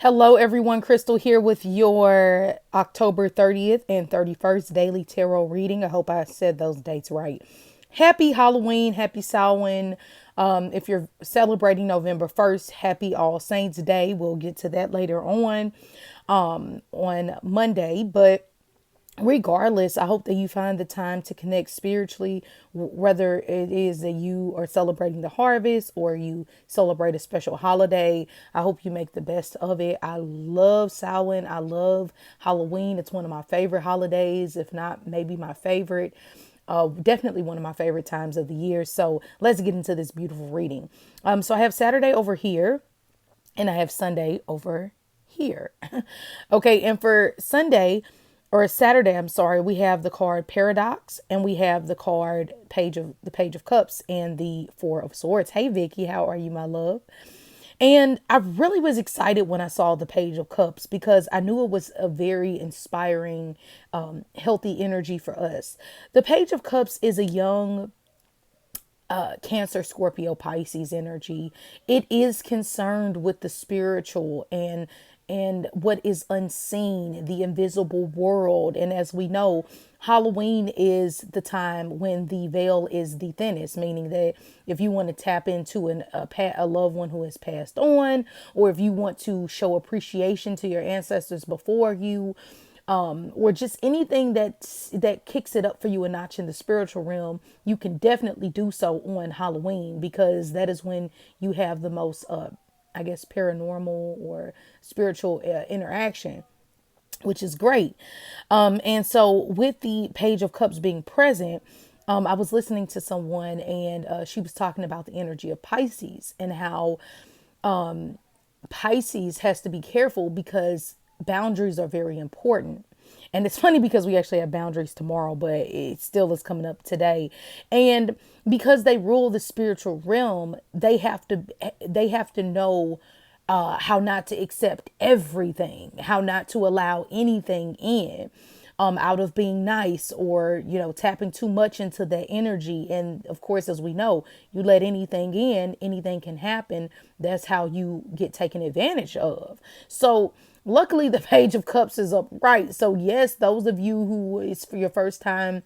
Hello, everyone. Crystal here with your October 30th and 31st daily tarot reading. I hope I said those dates right. Happy Halloween. Happy Samhain. If you're celebrating November 1st, happy All Saints Day. We'll get to that later on Monday. But regardless, I hope that you find the time to connect spiritually, whether it is that you are celebrating the harvest or you celebrate a special holiday. I hope you make the best of it. I love Samhain. I love Halloween. It's one of my favorite holidays, if not maybe my favorite. Definitely one of my favorite times of the year. So let's get into this beautiful reading. So I have Saturday over here and I have Sunday over here. Okay, and for Sunday, or Saturday, I'm sorry, we have the card Paradox and we have the Page of Cups and the Four of Swords. Hey Vicky, how are you, my love? And I really was excited when I saw the Page of Cups because I knew it was a very inspiring, healthy energy for us. The Page of Cups is a young Cancer, Scorpio, Pisces energy. It is concerned with the spiritual and what is unseen, the invisible world. And as we know, Halloween is the time when the veil is the thinnest, meaning that if you want to tap into a loved one who has passed on, or if you want to show appreciation to your ancestors before you, or just anything that kicks it up for you a notch in the spiritual realm, you can definitely do so on Halloween because that is when you have the most, I guess, paranormal or spiritual interaction, which is great. And so, with the Page of Cups being present, I was listening to someone and she was talking about the energy of Pisces and how Pisces has to be careful because boundaries are very important. And it's funny because we actually have boundaries tomorrow, but it still is coming up today. And because they rule the spiritual realm, they have to know how not to accept everything, how not to allow anything in, out of being nice or, tapping too much into that energy. And of course, as we know, you let anything in, anything can happen. That's how you get taken advantage of. So luckily the Page of Cups is upright. So yes, those of you who it's for your first time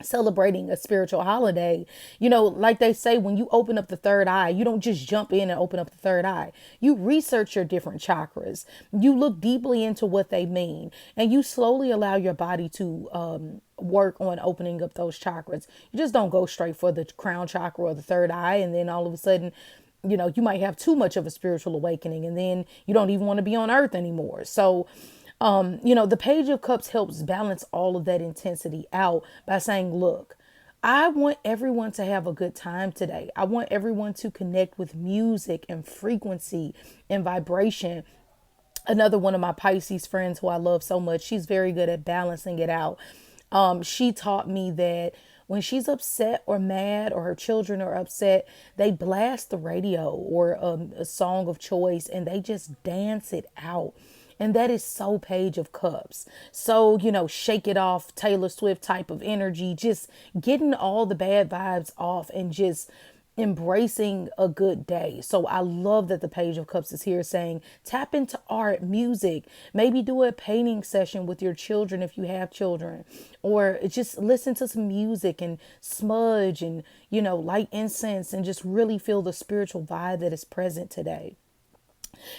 celebrating a spiritual holiday, like they say, when you open up the third eye, you don't just jump in and open up the third eye. You research your different chakras, you look deeply into what they mean, and you slowly allow your body to work on opening up those chakras. You just don't go straight for the crown chakra or the third eye and then all of a sudden you might have too much of a spiritual awakening and then you don't even want to be on earth anymore. So the Page of Cups helps balance all of that intensity out by saying, look, I want everyone to have a good time today. I want everyone to connect with music and frequency and vibration. Another one of my Pisces friends who I love so much, she's very good at balancing it out. She taught me that when she's upset or mad or her children are upset, they blast the radio or a song of choice and they just dance it out. And that is so Page of Cups. So, shake it off, Taylor Swift type of energy, just getting all the bad vibes off and just embracing a good day. So I love that the Page of Cups is here saying tap into art, music, maybe do a painting session with your children if you have children, or just listen to some music and smudge and, light incense and just really feel the spiritual vibe that is present today.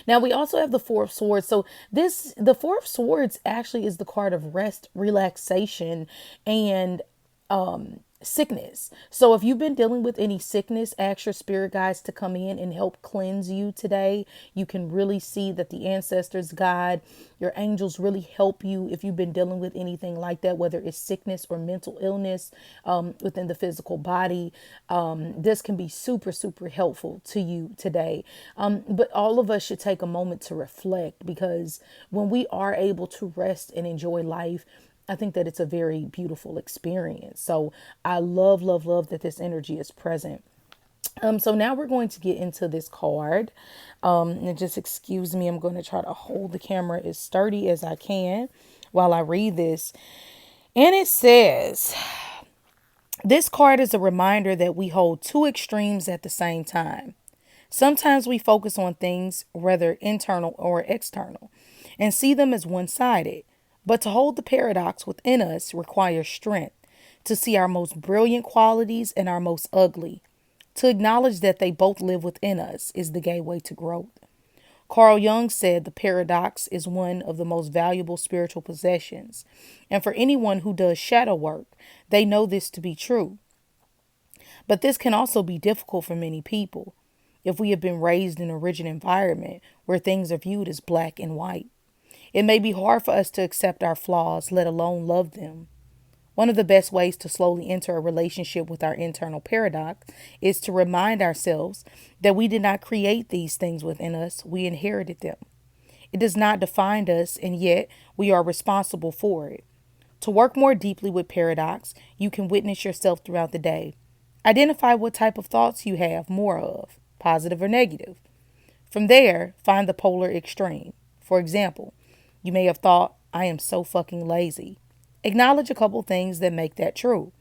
Now we also have the Four of Swords. So the Four of Swords actually is the card of rest, relaxation, and sickness. So if you've been dealing with any sickness, ask your spirit guides to come in and help cleanse you today. You can really see that the ancestors, God, your angels really help you if you've been dealing with anything like that, whether it's sickness or mental illness within the physical body. This can be super, super helpful to you today. But all of us should take a moment to reflect because when we are able to rest and enjoy life, I think that it's a very beautiful experience. So I love, love, love that this energy is present. So now we're going to get into this card. And just excuse me, I'm going to try to hold the camera as sturdy as I can while I read this. And it says, this card is a reminder that we hold two extremes at the same time. Sometimes we focus on things, whether internal or external, and see them as one sided. But to hold the paradox within us requires strength, to see our most brilliant qualities and our most ugly. To acknowledge that they both live within us is the gateway to growth. Carl Jung said the paradox is one of the most valuable spiritual possessions. And for anyone who does shadow work, they know this to be true. But this can also be difficult for many people if we have been raised in a rigid environment where things are viewed as black and white. It may be hard for us to accept our flaws, let alone love them. One of the best ways to slowly enter a relationship with our internal paradox is to remind ourselves that we did not create these things within us, we inherited them. It does not define us, and yet we are responsible for it. To work more deeply with paradox, you can witness yourself throughout the day. Identify what type of thoughts you have more of, positive or negative. From there, find the polar extreme. For example, you may have thought, I am so fucking lazy. Acknowledge a couple things that make that true.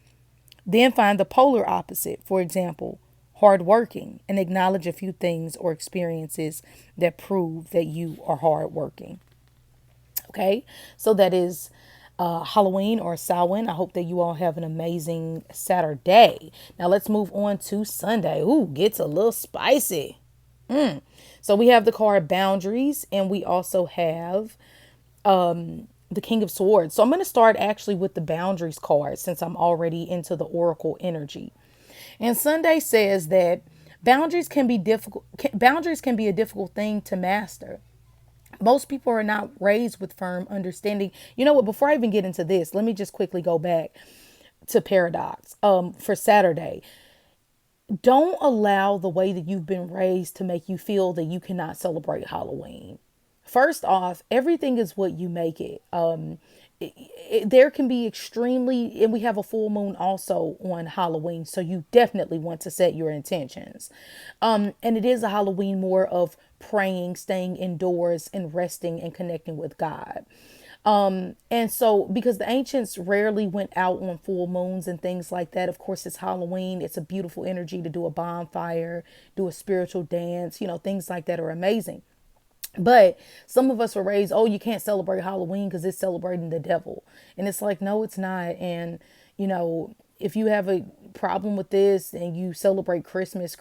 Then find the polar opposite. For example, hardworking, and acknowledge a few things or experiences that prove that you are hardworking. Okay, so that is Halloween or Samhain. I hope that you all have an amazing Saturday. Now let's move on to Sunday. Ooh, gets a little spicy. So we have the card Boundaries, and we also have the King of Swords. So I'm going to start actually with the Boundaries card since I'm already into the Oracle energy. And Sunday says that boundaries can be difficult. Boundaries can be a difficult thing to master. Most people are not raised with firm understanding. You know what? Before I even get into this, let me just quickly go back to paradox. For Saturday, don't allow the way that you've been raised to make you feel that you cannot celebrate Halloween. First off, everything is what you make it. There can be extremely, and we have a full moon also on Halloween, so you definitely want to set your intentions. And it is a Halloween more of praying, staying indoors, and resting and connecting with God. And so because the ancients rarely went out on full moons and things like that, of course, it's Halloween. It's a beautiful energy to do a bonfire, do a spiritual dance, things like that are amazing. But some of us were raised, oh, you can't celebrate Halloween because it's celebrating the devil. And it's like, no, it's not. And, if you have a problem with this and you celebrate Christmas,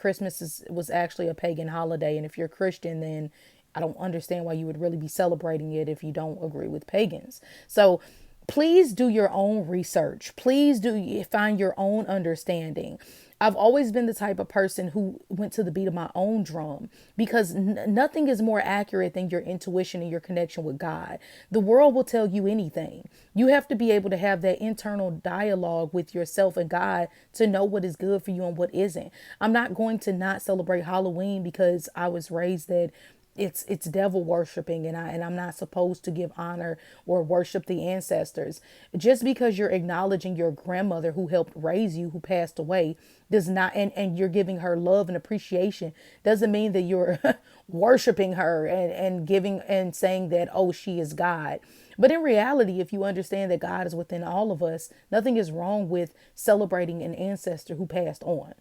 was actually a pagan holiday. And if you're a Christian, then I don't understand why you would really be celebrating it if you don't agree with pagans. So please do your own research. Please do find your own understanding. I've always been the type of person who went to the beat of my own drum because nothing is more accurate than your intuition and your connection with God. The world will tell you anything. You have to be able to have that internal dialogue with yourself and God to know what is good for you and what isn't. I'm not going to not celebrate Halloween because I was raised that it's devil worshiping, and I'm not supposed to give honor or worship the ancestors. Just because you're acknowledging your grandmother who helped raise you, who passed away, does not, and you're giving her love and appreciation, doesn't mean that you're worshiping her and giving and saying that, oh, she is God. But in reality, if you understand that God is within all of us, nothing is wrong with celebrating an ancestor who passed on.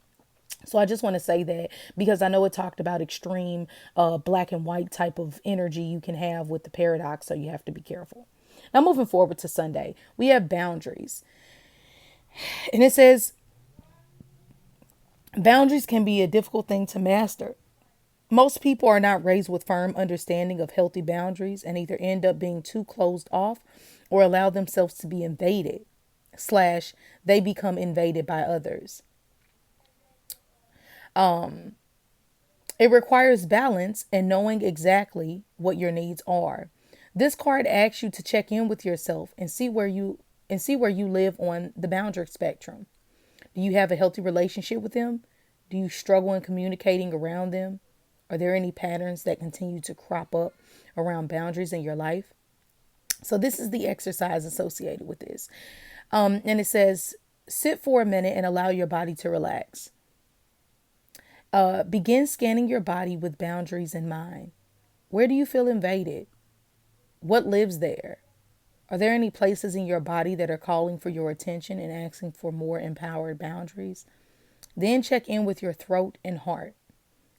So I just want to say that because I know it talked about extreme black and white type of energy you can have with the paradox. So you have to be careful. Now moving forward to Sunday, we have boundaries. And it says boundaries can be a difficult thing to master. Most people are not raised with firm understanding of healthy boundaries and either end up being too closed off or allow themselves to be invaded / they become invaded by others. It requires balance and knowing exactly what your needs are. This card asks you to check in with yourself and see where you live on the boundary spectrum. Do you have a healthy relationship with them? Do you struggle in communicating around them? Are there any patterns that continue to crop up around boundaries in your life? So this is the exercise associated with this. And it says, sit for a minute and allow your body to relax. Begin scanning your body with boundaries in mind. Where do you feel invaded? What lives there? Are there any places in your body that are calling for your attention and asking for more empowered boundaries? Then check in with your throat and heart.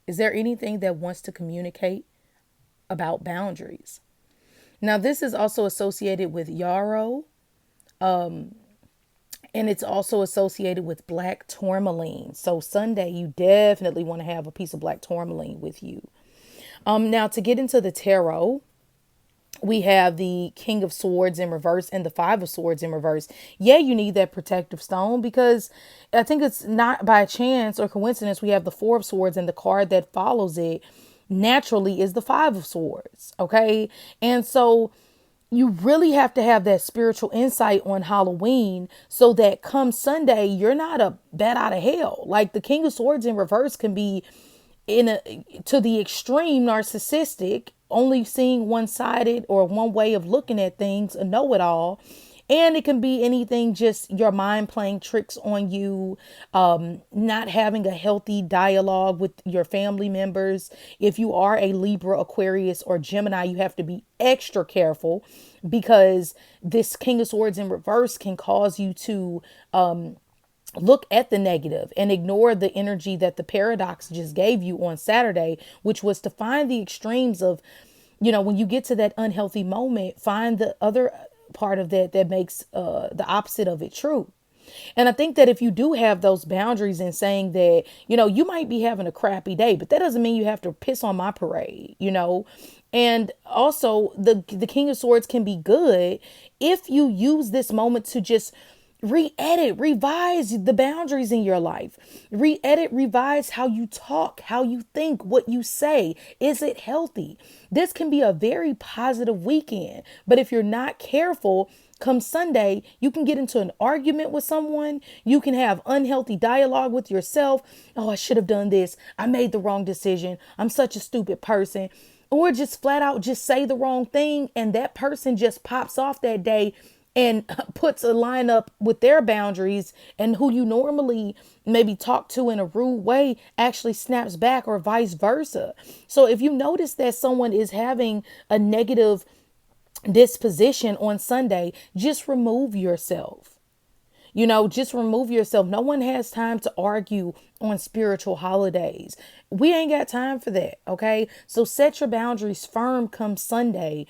Is there anything that wants to communicate about boundaries? Now, this is also associated with yarrow, and it's also associated with black tourmaline. So Sunday, you definitely want to have a piece of black tourmaline with you. Now to get into the tarot, we have the King of Swords in reverse and the Five of Swords in reverse. Yeah, you need that protective stone, because I think it's not by chance or coincidence we have the Four of Swords, and the card that follows it naturally is the Five of Swords. Okay. And so you really have to have that spiritual insight on Halloween, so that come Sunday, you're not a bat out of hell. Like the King of Swords in reverse can be in a to the extreme narcissistic, only seeing one-sided or one way of looking at things, a know-it-all. And it can be anything, just your mind playing tricks on you, not having a healthy dialogue with your family members. If you are a Libra, Aquarius, or Gemini, you have to be extra careful, because this King of Swords in reverse can cause you to look at the negative and ignore the energy that the paradox just gave you on Saturday, which was to find the extremes of, when you get to that unhealthy moment, find the other part of that that makes the opposite of it true. And I think that if you do have those boundaries in saying that, you might be having a crappy day, but that doesn't mean you have to piss on my parade. And also the King of Swords can be good if you use this moment to just re-edit, revise the boundaries in your life. Re-edit, revise how you talk, how you think, what you say. Is it healthy? This can be a very positive weekend. But if you're not careful, come Sunday, you can get into an argument with someone. You can have unhealthy dialogue with yourself. Oh, I should have done this. I made the wrong decision. I'm such a stupid person. Or just flat out just say the wrong thing, and that person just pops off that day and puts a line up with their boundaries, and who you normally maybe talk to in a rude way actually snaps back, or vice versa. So if you notice that someone is having a negative disposition on Sunday, just remove yourself. Just remove yourself. No one has time to argue on spiritual holidays. We ain't got time for that. Okay. So set your boundaries firm come Sunday.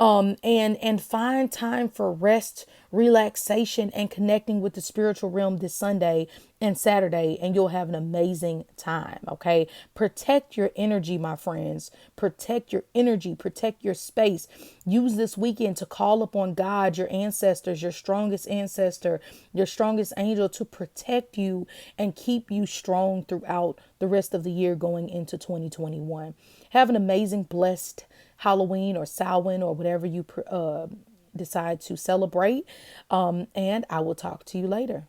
And find time for rest, relaxation, and connecting with the spiritual realm this Sunday and Saturday, and you'll have an amazing time. Okay. Protect your energy, my friends. Protect your energy, protect your space. Use this weekend to call upon God, your ancestors, your strongest ancestor, your strongest angel, to protect you and keep you strong throughout the rest of the year going into 2021. Have an amazing, blessed Halloween or Samhain or whatever you decide to celebrate. And I will talk to you later.